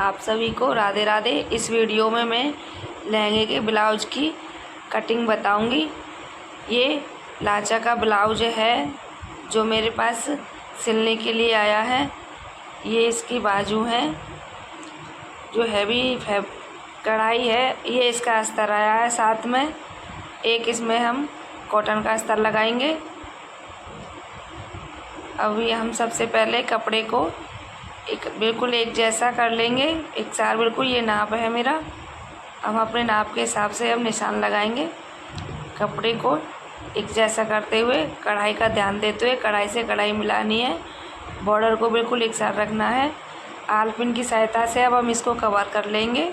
आप सभी को राधे राधे। इस वीडियो में मैं लहंगे के ब्लाउज की कटिंग बताऊंगी। ये लाचा का ब्लाउज है जो मेरे पास सिलने के लिए आया है। ये इसकी बाजू है जो हैवी कढ़ाई है। ये इसका अस्तर आया है, साथ में एक इसमें हम कॉटन का अस्तर लगाएंगे। अभी हम सबसे पहले कपड़े को बिल्कुल एक जैसा कर लेंगे, एक सार बिल्कुल। ये नाप है मेरा। हम अपने नाप के हिसाब से अब निशान लगाएंगे। कपड़े को एक जैसा करते हुए कढ़ाई का ध्यान देते हुए कढ़ाई से कढ़ाई मिलानी है। बॉर्डर को बिल्कुल एक साथ रखना है। आल पिन की सहायता से अब हम इसको कवर कर लेंगे।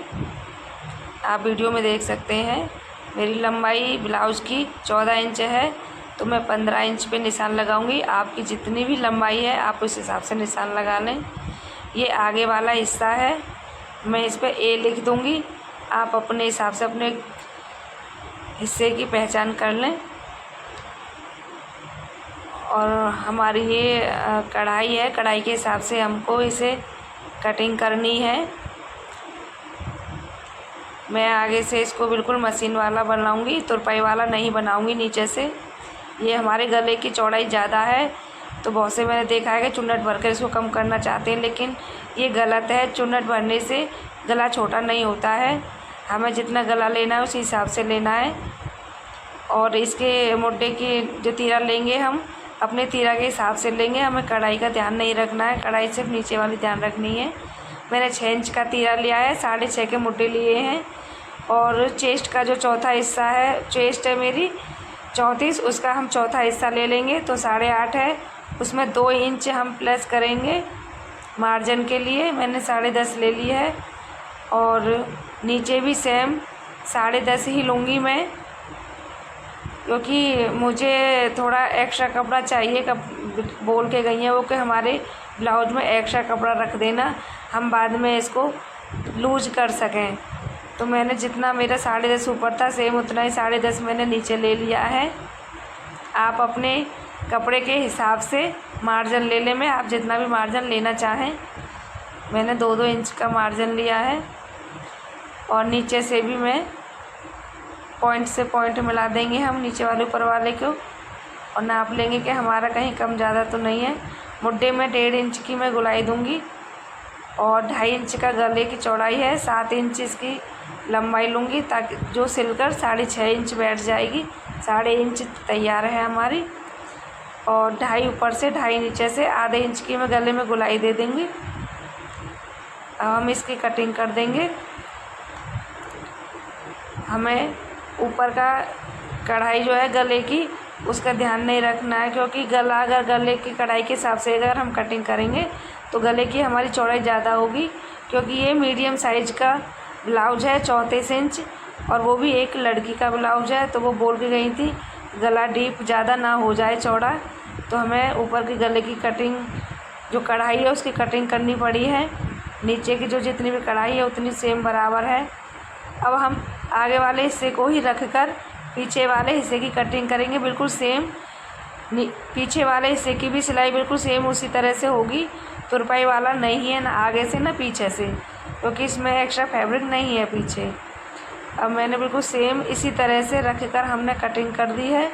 आप वीडियो में देख सकते हैं मेरी लंबाई ब्लाउज़ की 14 इंच है, तो मैं 15 इंच पे निशान लगाऊंगी। आपकी जितनी भी लंबाई है आप उस हिसाब से निशान लगा लें। ये आगे वाला हिस्सा है, मैं इस पर ए लिख दूंगी। आप अपने हिसाब से अपने हिस्से की पहचान कर लें। और हमारी ये कढ़ाई है, कढ़ाई के हिसाब से हमको इसे कटिंग करनी है। मैं आगे से इसको बिल्कुल मशीन वाला बनाऊंगी, तुरपाई वाला नहीं बनाऊंगी नीचे से। ये हमारे गले की चौड़ाई ज़्यादा है, तो बहुत से मैंने देखा है कि चुन्नट भरकर इसको कम करना चाहते हैं, लेकिन ये गलत है। चुन्नट भरने से गला छोटा नहीं होता है। हमें जितना गला लेना है उसी हिसाब से लेना है। और इसके मुड्डे की जो तीरा लेंगे हम अपने तीरा के हिसाब से लेंगे। हमें कढ़ाई का ध्यान नहीं रखना है, कढ़ाई सिर्फ नीचे वाली ध्यान रखनी है। मैंने 6 इंच का तीरा लिया है, 6.5 के मुड्डे लिए हैं। और चेस्ट का जो चौथा हिस्सा है, चेस्ट है मेरी 34, उसका हम चौथा हिस्सा ले लेंगे तो 8.5 है। उसमें 2 इंच हम प्लस करेंगे मार्जिन के लिए। मैंने 10.5 ले ली है। और नीचे भी सेम 10.5 ही लूँगी मैं, क्योंकि मुझे थोड़ा एक्स्ट्रा कपड़ा चाहिए। बोल के गई हैं वो कि हमारे ब्लाउज में एक्स्ट्रा कपड़ा रख देना, हम बाद में इसको लूज कर सकें। तो मैंने जितना मेरा 10.5 ऊपर था सेम उतना ही 10.5 मैंने नीचे ले लिया है। आप अपने कपड़े के हिसाब से मार्जिन ले लें, मैं आप जितना भी मार्जिन लेना चाहें। मैंने 2-2 इंच का मार्जिन लिया है। और नीचे से भी मैं पॉइंट से पॉइंट मिला देंगे हम नीचे वाले ऊपर वाले को। और नाप लेंगे कि हमारा कहीं कम ज़्यादा तो नहीं है। मुड्डे में 1.5 इंच की मैं गुलाई दूँगी। और 2.5 इंच का गले की चौड़ाई है, 7 इंच इसकी लंबाई लूँगी, ताकि जो सिलकर 6.5 इंच बैठ जाएगी। 6.5 इंच तैयार है हमारी। और 2.5 ऊपर से 2.5 नीचे से आधे इंच की मैं गले में गुलाई दे देंगी। अब हम इसकी कटिंग कर देंगे। हमें ऊपर का कढ़ाई जो है गले की उसका ध्यान नहीं रखना है, क्योंकि गला अगर गले की कढ़ाई के हिसाब से अगर हम कटिंग करेंगे तो गले की हमारी चौड़ाई ज़्यादा होगी। क्योंकि ये मीडियम साइज का ब्लाउज है 34 इंच, और वो भी एक लड़की का ब्लाउज है। तो वो बोल के गई थी गला डीप ज़्यादा ना हो जाए चौड़ा, तो हमें ऊपर की गले की कटिंग जो कढ़ाई है उसकी कटिंग करनी पड़ी है। नीचे की जो जितनी भी कढ़ाई है उतनी सेम बराबर है। अब हम आगे वाले हिस्से को ही रखकर पीछे वाले हिस्से की कटिंग करेंगे बिल्कुल सेम। पीछे वाले हिस्से की भी सिलाई बिल्कुल सेम उसी तरह से होगी। तुरपाई वाला नहीं है, ना आगे से ना पीछे से, क्योंकि इसमें एक्स्ट्रा फैब्रिक नहीं है पीछे। अब मैंने बिल्कुल सेम इसी तरह से रखकर हमने कटिंग कर दी है।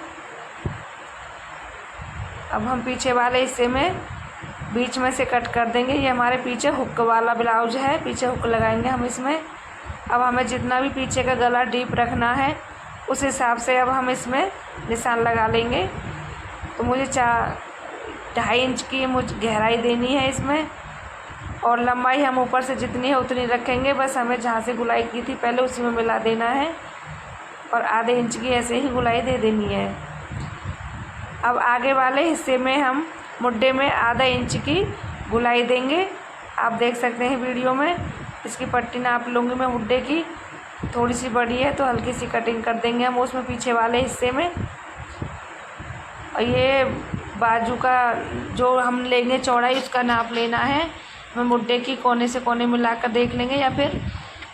अब हम पीछे वाले हिस्से में बीच में से कट कर देंगे। ये हमारे पीछे हुक वाला ब्लाउज है, पीछे हुक लगाएंगे हम इसमें। अब हमें जितना भी पीछे का गला डीप रखना है उस हिसाब से अब हम इसमें निशान लगा लेंगे। तो मुझे 2.5 इंच की मुझे गहराई देनी है इसमें। और लंबाई हम ऊपर से जितनी है उतनी रखेंगे, बस हमें जहाँ से गुलाई की थी पहले उसी में मिला देना है। और आधे इंच की ऐसे ही गुलाई दे देनी है। अब आगे वाले हिस्से में हम मुड्डे में आधा इंच की गुलाई देंगे। आप देख सकते हैं वीडियो में। इसकी पट्टी नाप लूँगी मैं मुड्डे की, थोड़ी सी बड़ी है तो हल्की सी कटिंग कर देंगे हम उसमें पीछे वाले हिस्से में। और ये बाजू का जो हम लेंगे चौड़ाई उसका नाप लेना है। मैं मुड्डे की कोने से कोने मिलाकर देख लेंगे, या फिर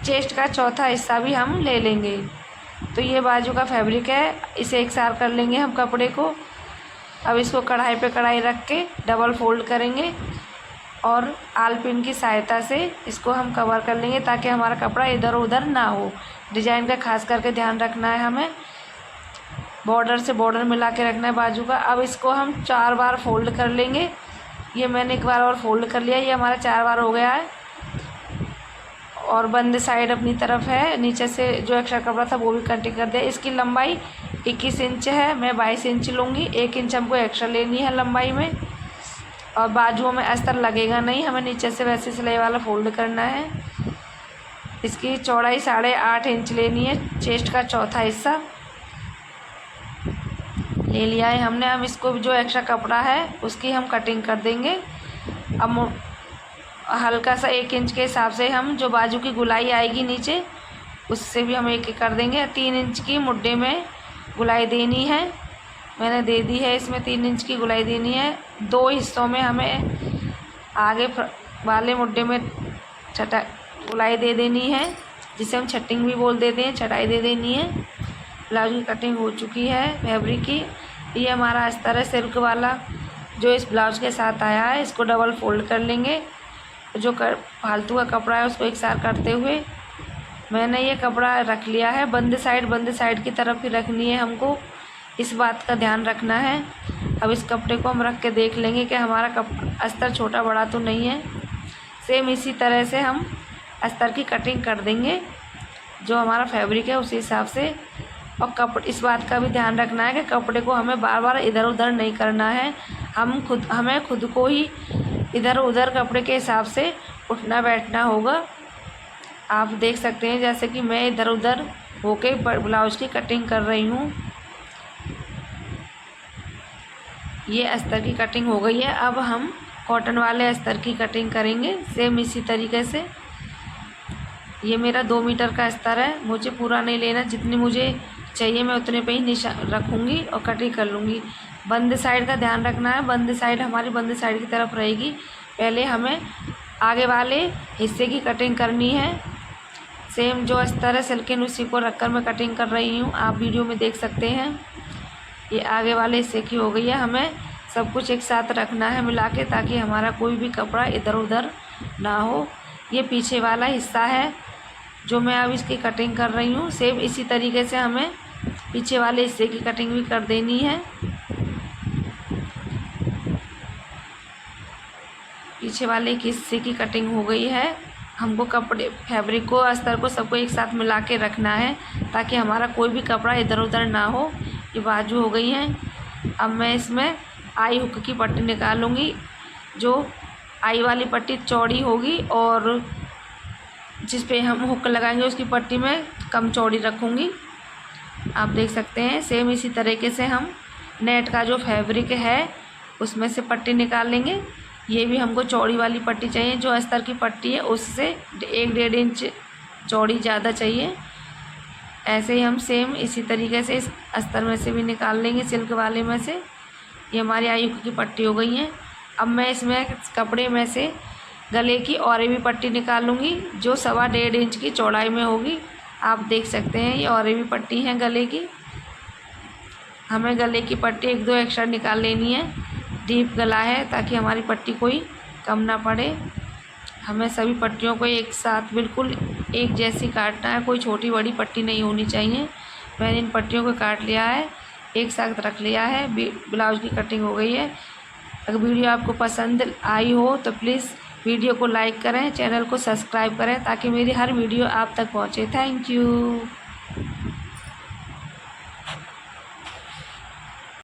चेस्ट का चौथा हिस्सा भी हम ले लेंगे। तो ये बाजू का फैब्रिक है, इसे एक सार कर लेंगे हम कपड़े को। अब इसको कढ़ाई पे कढ़ाई रख के डबल फोल्ड करेंगे। और आलपिन की सहायता से इसको हम कवर कर लेंगे ताकि हमारा कपड़ा इधर उधर ना हो। डिजाइन का खास करके ध्यान रखना है, हमें बॉर्डर से बॉर्डर मिला के रखना है बाजू का। अब इसको हम 4 बार फोल्ड कर लेंगे। ये मैंने एक बार और फोल्ड कर लिया, ये हमारा 4 बार हो गया है। और बंद साइड अपनी तरफ है, नीचे से जो एक्स्ट्रा कपड़ा था वो भी कटिंग कर दिया। इसकी लंबाई 21 इंच है, मैं 22 इंच लूँगी। 1 इंच हमको एक्स्ट्रा लेनी है लंबाई में। और बाजुओं में अस्तर लगेगा नहीं, हमें नीचे से वैसे सिलाई वाला फोल्ड करना है। इसकी चौड़ाई 8.5 इंच लेनी है, चेस्ट का चौथा हिस्सा ले लिया है हमने। अब इसको जो एक्स्ट्रा कपड़ा है उसकी हम कटिंग कर देंगे। अब हल्का सा 1 इंच के हिसाब से हम जो बाजू की गुलाई आएगी नीचे, उससे भी हम एक कर देंगे। 3 इंच की मुड्ढे में गुलाई देनी है, मैंने दे दी है। इसमें 3 इंच की गुलाई देनी है। 2 हिस्सों में हमें आगे वाले मुड्ढे में गुलाई दे देनी है, जिसे हम छट्टिंग भी बोल देते हैं, छटाई दे देनी है। ब्लाउज की कटिंग हो चुकी है फैब्रिक की। ये हमारा अस्तर है सिल्क वाला जो इस ब्लाउज के साथ आया है। इसको डबल फोल्ड कर लेंगे। जो फालतू का कपड़ा है उसको एक साथ करते हुए मैंने ये कपड़ा रख लिया है। बंद साइड की तरफ ही रखनी है हमको, इस बात का ध्यान रखना है। अब इस कपड़े को हम रख के देख लेंगे कि हमारा अस्तर छोटा बड़ा तो नहीं है। सेम इसी तरह से हम अस्तर की कटिंग कर देंगे, जो हमारा फैब्रिक है उसी हिसाब से। और इस बात का भी ध्यान रखना है कि कपड़े को हमें बार बार इधर उधर नहीं करना है। हमें खुद को ही इधर उधर कपड़े के हिसाब से उठना बैठना होगा। आप देख सकते हैं जैसे कि मैं इधर उधर होके ब्लाउज की कटिंग कर रही हूँ। ये अस्तर की कटिंग हो गई है। अब हम कॉटन वाले अस्तर की कटिंग करेंगे सेम इसी तरीके से। ये मेरा 2 मीटर का अस्तर है, मुझे पूरा नहीं लेना, जितनी मुझे चाहिए मैं उतने पे ही निशान रखूँगी और कटिंग कर लूँगी। बंद साइड का ध्यान रखना है, बंद साइड हमारी बंद साइड की तरफ रहेगी। पहले हमें आगे वाले हिस्से की कटिंग करनी है। सेम जो अस्तर है सिल्किन उसी को रखकर मैं कटिंग कर रही हूँ, आप वीडियो में देख सकते हैं। ये आगे वाले हिस्से की हो गई है। हमें सब कुछ एक साथ रखना है मिला के, ताकि हमारा कोई भी कपड़ा इधर उधर ना हो। ये पीछे वाला हिस्सा है जो मैं अब इसकी कटिंग कर रही हूँ। सेम इसी तरीके से हमें पीछे वाले हिस्से की कटिंग भी कर देनी है। पीछे वाले हिस्से की कटिंग हो गई है। हमको कपड़े फैब्रिक को अस्तर को सबको एक साथ मिला के रखना है ताकि हमारा कोई भी कपड़ा इधर उधर ना हो। ये बाजू हो गई है। अब मैं इसमें आई हुक की पट्टी निकालूंगी। जो आई वाली पट्टी चौड़ी होगी और जिस पे हम हुक लगाएंगे उसकी पट्टी में कम चौड़ी रखूँगी। आप देख सकते हैं सेम इसी तरीके से हम नेट का जो फैब्रिक है उसमें से पट्टी निकाल लेंगे। ये भी हमको चौड़ी वाली पट्टी चाहिए, जो अस्तर की पट्टी है उससे 1-1.5 इंच चौड़ी ज़्यादा चाहिए। ऐसे ही हम सेम इसी तरीके से इस अस्तर में से भी निकाल लेंगे, सिल्क वाले में से। ये हमारी आई हुक की पट्टी हो गई है। अब मैं इसमें कपड़े में से गले की और भी पट्टी निकाल लूँगी, जो 1.25 इंच की चौड़ाई में होगी। आप देख सकते हैं ये और भी पट्टी है गले की। हमें गले की पट्टी 1-2 एक्स्ट्रा निकाल लेनी है। डीप गला है ताकि हमारी पट्टी कोई कम ना पड़े। हमें सभी पट्टियों को एक साथ बिल्कुल एक जैसी काटना है, कोई छोटी बड़ी पट्टी नहीं होनी चाहिए। मैंने इन पट्टियों को काट लिया है, एक साथ रख लिया है। ब्लाउज की कटिंग हो गई है। अगर वीडियो आपको पसंद आई हो तो प्लीज़ वीडियो को लाइक करें, चैनल को सब्सक्राइब करें ताकि मेरी हर वीडियो आप तक पहुंचे। Thank you.